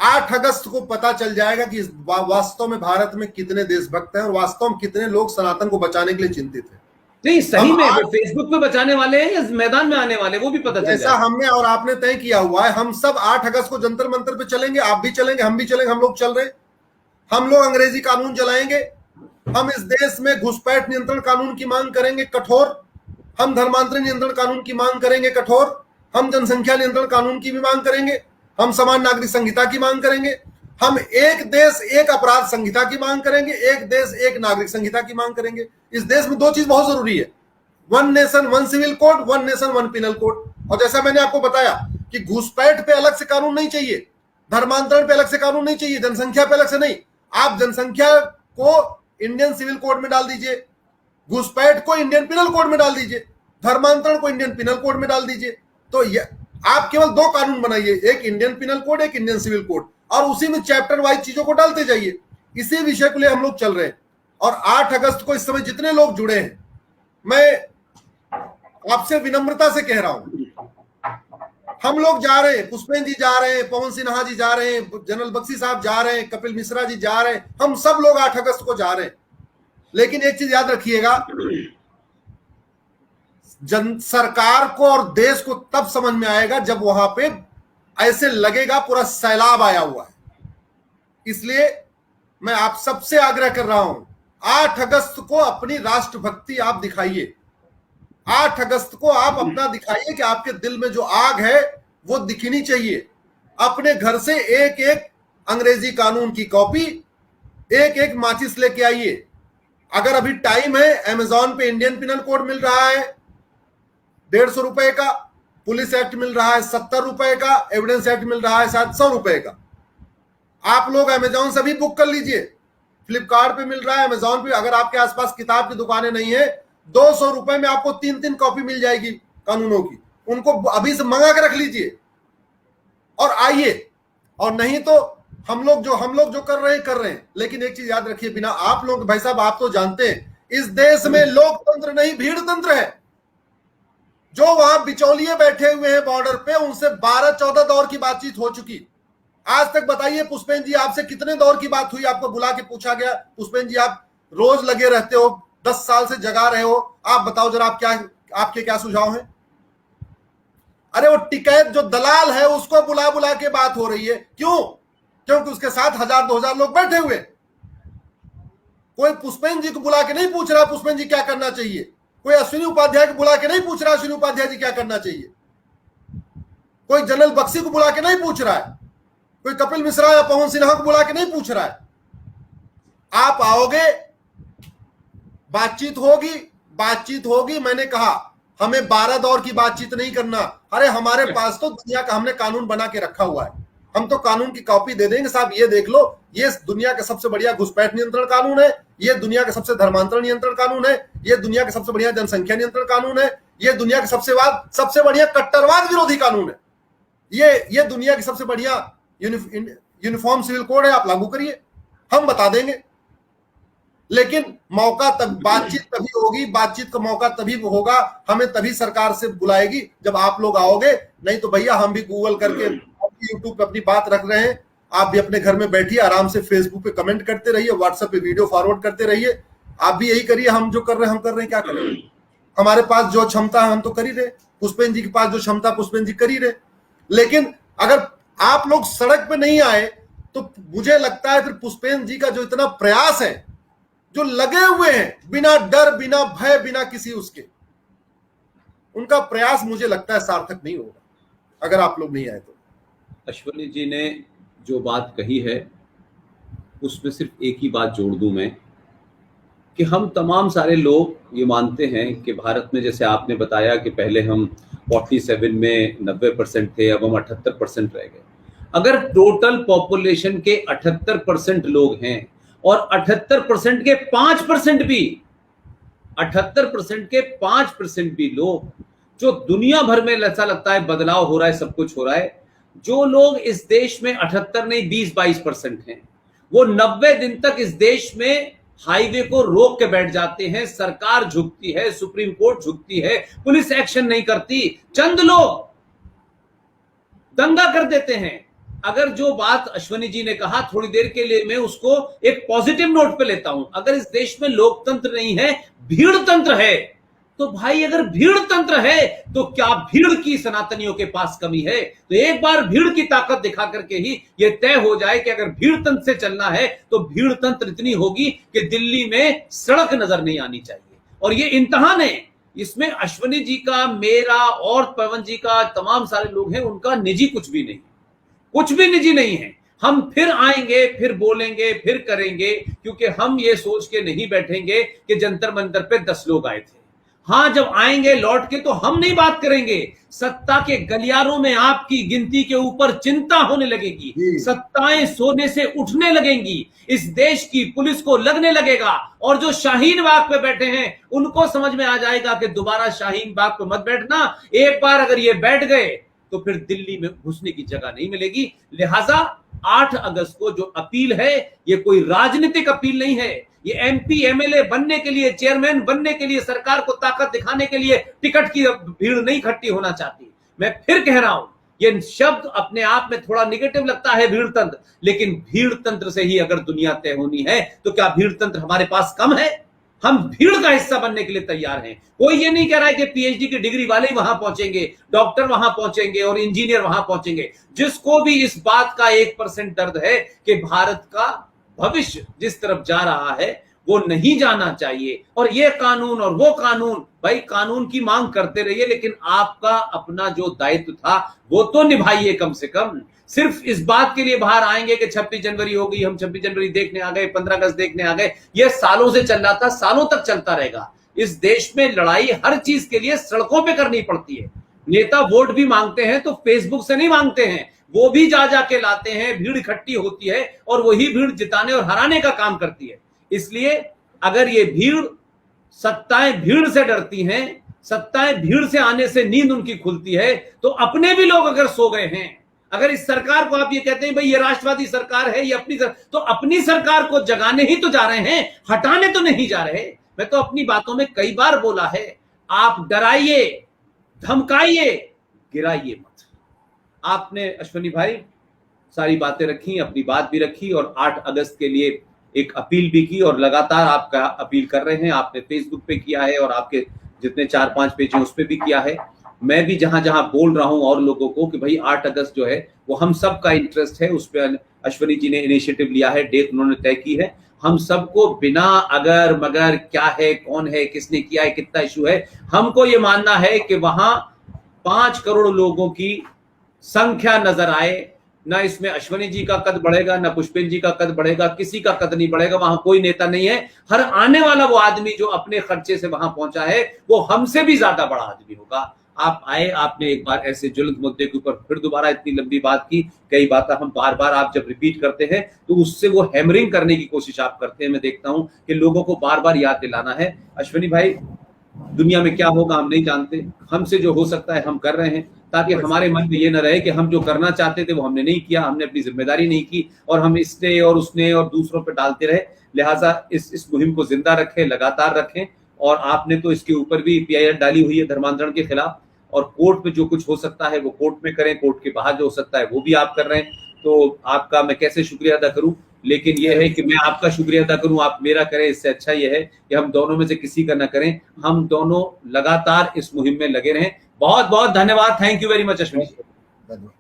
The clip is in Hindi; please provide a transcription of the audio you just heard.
8 अगस्त को पता चल जाएगा कि वास्तव में भारत में कितने देशभक्त हैं और वास्तव में कितने लोग सनातन को बचाने के लिए चिंतित हैं। नहीं, सही में वो फेसबुक पे बचाने वाले हैं या मैदान में आने वाले, वो भी पता चल ऐसा हमने और आपने तय किया हुआ है। हम सब 8 अगस्त को जंतर मंतर पे चलेंगे, आप भी चलेंगे, हम भी चलेंगे, हम लोग चल रहे हैं। हम लोग अंग्रेजी कानून चलाएंगे, हम इस देश में घुसपैठ नियंत्रण कानून की मांग करेंगे कठोर, हम धर्मांतरण नियंत्रण कानून की मांग करेंगे कठोर, हम जनसंख्या नियंत्रण कानून की भी मांग करेंगे, हम समान नागरिक संहिता की मांग करेंगे, हम एक देश एक अपराध संहिता की मांग करेंगे, एक देश एक नागरिक संहिता की मांग करेंगे। इस देश में 2 चीज बहुत जरूरी है, 1 nation 1 civil code, 1 nation 1 penal code. और जैसा मैंने आपको बताया कि घुसपैठ पे अलग से कानून नहीं चाहिए, धर्मांतरण पे अलग से कानून नहीं चाहिए, जनसंख्या पे अलग से नहीं। आप जनसंख्या को इंडियन सिविल कोड में डाल दीजिए, घुसपैठ को इंडियन पिनल कोड में डाल दीजिए, धर्मांतरण को इंडियन पिनल कोड में डाल दीजिए। तो आप केवल 2 कानून बनाइए, एक इंडियन पिनल कोड, एक इंडियन सिविल कोड, और उसी में चैप्टर वाइज चीजों को डालते जाइए। इसी विषय के लिए हम लोग चल रहे हैं। और 8 अगस्त को इस समय जितने लोग जुड़े हैं, मैं आपसे विनम्रता से कह रहा हूं, हम लोग जा रहे हैं, पुष्पेंद्र जी जा रहे हैं, पवन सिन्हा जी जा रहे हैं, जनरल बख्शी साहब जा रहे हैं, कपिल मिश्रा जी जा रहे हैं, हम सब लोग 8 अगस्त को जा रहे हैं। लेकिन एक चीज याद रखिएगा, सरकार को और देश को तब समझ में आएगा जब वहां पे ऐसे लगेगा पूरा सैलाब आया हुआ है। इसलिए मैं आप सबसे आग्रह कर रहा हूं, 8 अगस्त को अपनी राष्ट्रभक्ति आप दिखाइए। 8 अगस्त को आप अपना दिखाइए कि आपके दिल में जो आग है वो दिखनी चाहिए। अपने घर से एक एक अंग्रेजी कानून की कॉपी, एक एक माचिस लेके आइए। अगर अभी टाइम है, अमेजॉन पे इंडियन पिनल कोड मिल रहा है 150 रुपए का, पुलिस एक्ट मिल रहा है 70 रुपए का, एविडेंस एक्ट मिल रहा है 700 रुपए का। आप लोग अमेजॉन से भी बुक कर लीजिए, फ्लिपकार्ट पे मिल रहा है, अमेजॉन पे। अगर आपके आसपास किताब की दुकानें नहीं है, 200 रुपए में आपको 3-3 कॉपी मिल जाएगी कानूनों की, उनको अभी से मंगा के रख लीजिए और आइए। और नहीं तो हम लोग जो कर रहे हैं। लेकिन एक चीज याद रखिए, बिना आप लोग, भाई साहब आप तो जानते हैं, इस देश में लोकतंत्र नहीं भीड़ तंत्र है। जो वहां बिचौलिए बैठे हुए हैं बॉर्डर पे, उनसे 12-14 दौर की बातचीत हो चुकी। आज तक बताइए पुष्पेंद्र जी, आपसे कितने दौर की बात हुई? आपको बुला के पूछा गया, पुष्पेंद्र जी आप रोज लगे रहते हो, 10 साल से जगा रहे हो, आप बताओ जरा आपके क्या सुझाव हैं? अरे वो टिकैत जो दलाल है उसको बुला बुला के बात हो रही है। क्यों? क्योंकि उसके साथ 1000-2000 लोग बैठे हुए। कोई पुष्पेंद्र जी को बुला के नहीं पूछ रहा पुष्पेंद्र जी क्या करना चाहिए, कोई अश्विनी उपाध्याय को बुला के नहीं पूछ रहा अश्विनी उपाध्याय जी क्या करना चाहिए, कोई जनरल बख्शी को बुला के नहीं पूछ रहा है, कोई कपिल मिश्रा या पवन सिन्हा को बुला के नहीं पूछ रहा है। आप आओगे, बातचीत होगी। मैंने कहा हमें 12 दौर की बातचीत नहीं करना। अरे हमारे पास तो दुनिया का हमने कानून बना के रखा हुआ है, हम तो कानून की कॉपी दे देंगे, साहब ये देख लो, ये दुनिया का सबसे बढ़िया घुसपैठ नियंत्रण कानून है, ये दुनिया का सबसे धर्मांतरण नियंत्रण कानून है, ये दुनिया का सबसे बढ़िया जनसंख्या नियंत्रण कानून है, ये दुनिया का सबसे बढ़िया कट्टरवाद विरोधी कानून है, ये दुनिया की सबसे बढ़िया यूनिफॉर्म सिविल कोड है, आप लागू करिए, हम बता देंगे। लेकिन मौका तब बातचीत तभी होगी, बातचीत का मौका तभी होगा, हमें तभी सरकार से बुलाएगी जब आप लोग आओगे। नहीं तो भैया हम भी गूगल करके यूट्यूब पे अपनी बात रख रहे हैं, आप भी अपने घर में बैठिए, आराम से फेसबुक पे कमेंट करते रहिए, व्हाट्सएप पे वीडियो फॉरवर्ड करते रहिए। आप भी यही करिए, हम जो कर रहे हैं हम कर रहे हैं, क्या करें? हमारे पास जो क्षमता है हम तो कर ही रहे, पुष्पेंद्र जी के पास जो क्षमता पुष्पेंद्र जी कर ही रहे। लेकिन अगर आप लोग सड़क पे नहीं आए तो मुझे लगता है फिर पुष्पेंद्र जी का जो इतना प्रयास है, जो लगे हुए हैं बिना डर, बिना भय, बिना किसी उसके, उनका प्रयास मुझे लगता है सार्थक नहीं होगा अगर आप लोग नहीं आए तो। अश्विनी जी ने जो बात कही है उसमें सिर्फ एक ही बात जोड़ दूं मैं, कि हम तमाम सारे लोग ये मानते हैं कि भारत में, जैसे आपने बताया कि पहले हम 47 में 90% थे, अब हम 78% रह गए। अगर टोटल पॉपुलेशन के 78% लोग हैं और 78% के 5% भी 78% के 5% भी लोग, जो दुनिया भर में ऐसा लगता है बदलाव हो रहा है, सब कुछ हो रहा है, जो लोग इस देश में 78 नहीं 20-22% हैं, वो 90 दिन तक इस देश में हाईवे को रोक के बैठ जाते हैं। सरकार झुकती है, सुप्रीम कोर्ट झुकती है, पुलिस एक्शन नहीं करती, चंद लोग दंगा कर देते हैं, अगर जो बात अश्वनी जी ने कहा थोड़ी देर के लिए मैं उसको एक पॉजिटिव नोट पे लेता हूं। अगर इस देश में लोकतंत्र नहीं है, भीड़ तंत्र है, तो भाई अगर भीड़ तंत्र है तो क्या भीड़ की सनातनियों के पास कमी है? तो एक बार भीड़ की ताकत दिखा करके ही यह तय हो जाए कि अगर भीड़ तंत्र से चलना है तो भीड़ तंत्र इतनी होगी कि दिल्ली में सड़क नजर नहीं आनी चाहिए। और ये इम्तिहान है, इसमें अश्वनी जी का, मेरा और पवन जी का, तमाम सारे लोग हैं, उनका निजी कुछ भी नहीं, कुछ भी निजी नहीं है। हम फिर आएंगे, फिर बोलेंगे, फिर करेंगे, क्योंकि हम ये सोच के नहीं बैठेंगे कि जंतर मंतर पे 10 लोग आए थे। हां, जब आएंगे लौट के तो हम नहीं बात करेंगे, सत्ता के गलियारों में आपकी गिनती के ऊपर चिंता होने लगेगी, सत्ताएं सोने से उठने लगेंगी, इस देश की पुलिस को लगने लगेगा, और जो शाहीन बाग पे बैठे हैं उनको समझ में आ जाएगा कि दोबारा शाहीन बाग पे मत बैठना। एक बार अगर ये बैठ गए तो फिर दिल्ली में घुसने की जगह नहीं मिलेगी। लिहाजा 8 अगस्त को जो अपील है, ये कोई राजनीतिक अपील नहीं है, ये एमपी एमएलए बनने के लिए, चेयरमैन बनने के लिए, सरकार को ताकत दिखाने के लिए टिकट की भीड़ नहीं इकट्ठी होना चाहती। मैं फिर कह रहा हूं, ये शब्द अपने आप में थोड़ा निगेटिव लगता है, भीड़ तंत्र, लेकिन भीड़ तंत्र से ही अगर दुनिया तय होनी है तो क्या भीड़ तंत्र हमारे पास कम है? हम भीड़ का हिस्सा बनने के लिए तैयार हैं। कोई ये नहीं कह रहा है कि पीएचडी की डिग्री वाले वहां पहुंचेंगे, डॉक्टर वहां पहुंचेंगे और इंजीनियर वहां पहुंचेंगे। जिसको भी इस बात का 1% दर्द है कि भारत का भविष्य जिस तरफ जा रहा है वो नहीं जाना चाहिए, और ये कानून और वो कानून, भाई कानून की मांग करते रहिए, लेकिन आपका अपना जो दायित्व था वो तो निभाइए कम से कम। सिर्फ इस बात के लिए बाहर आएंगे कि 26 जनवरी हो गई, हम 26 जनवरी देखने आ गए, 15 अगस्त देखने आ गए, ये सालों से चल रहा था, सालों तक चलता रहेगा। इस देश में लड़ाई हर चीज के लिए सड़कों पे करनी पड़ती है। नेता वोट भी मांगते हैं तो फेसबुक से नहीं मांगते हैं, वो भी जा जाके लाते हैं, भीड़ इकट्ठी होती है और वही भीड़ जिताने और हराने का काम करती है। इसलिए अगर ये भीड़, सत्ताएं भीड़ से डरती हैं, सत्ताएं भीड़ से आने से नींद उनकी खुलती है, तो अपने भी लोग अगर सो गए हैं, अगर इस सरकार को आप ये कहते हैं भाई ये राष्ट्रवादी सरकार है, ये अपनी तो अपनी सरकार को जगाने ही तो जा रहे हैं, हटाने तो नहीं जा रहे। मैं तो अपनी बातों में कई बार बोला है, आप डराइए, धमकाइए, गिराइए मत। आपने अश्वनी भाई सारी बातें रखी, अपनी बात भी रखी, और 8 अगस्त के लिए एक अपील भी की, और लगातार आपका अपील कर रहे हैं। आपने फेसबुक पे किया है और आपके जितने 4-5 पेज हैं उस पे भी किया है। मैं भी जहां जहां बोल रहा हूं और लोगों को कि भाई 8 अगस्त जो है वो हम सब का इंटरेस्ट है, उस पर अश्वनी जी ने इनिशिएटिव लिया है, डेट उन्होंने तय की है। हम सबको बिना अगर मगर, क्या है, कौन है, किसने किया है, कितना इशू है, हमको ये मानना है कि वहां 5 करोड़ लोगों की संख्या नजर आए। ना इसमें अश्वनी जी का कद बढ़ेगा, ना पुष्पेंद्र जी का कद बढ़ेगा, किसी का कद नहीं बढ़ेगा। वहां कोई नेता नहीं है, हर आने वाला वो आदमी जो अपने खर्चे से वहां पहुंचा है वो हमसे भी ज्यादा बड़ा आदमी होगा। आप आए, आपने एक बार ऐसे ज्वलंत मुद्दे के ऊपर फिर दोबारा इतनी लंबी बात की, कई बातें हम बार बार आप जब रिपीट करते हैं तो उससे वो हैमरिंग करने की कोशिश आप करते हैं। मैं देखता हूं कि लोगों को बार बार याद दिलाना है। अश्वनी भाई, दुनिया में क्या होगा हम नहीं जानते, हमसे जो हो सकता है हम कर रहे हैं, ताकि हमारे मन में ये न रहे कि हम जो करना चाहते थे वो हमने नहीं किया, हमने अपनी जिम्मेदारी नहीं की और हम इसने और उसने और दूसरों पर डालते रहे। लिहाजा इस मुहिम को जिंदा रखें, लगातार रखें। और आपने तो इसके ऊपर भी पीआईआर डाली हुई है धर्मांतरण के खिलाफ, और कोर्ट में जो कुछ हो सकता है वो कोर्ट में करें, कोर्ट के बाहर जो हो सकता है वो भी आप कर रहे हैं। तो आपका मैं कैसे शुक्रिया अदा करूं, लेकिन यह है कि मैं आपका शुक्रिया अदा करूं, आप मेरा करें, इससे अच्छा यह है कि हम दोनों में से किसी का ना करें। हम दोनों लगातार इस मुहिम में लगे रहें। बहुत बहुत धन्यवाद। Thank you very much Ashwini. धन्यवाद।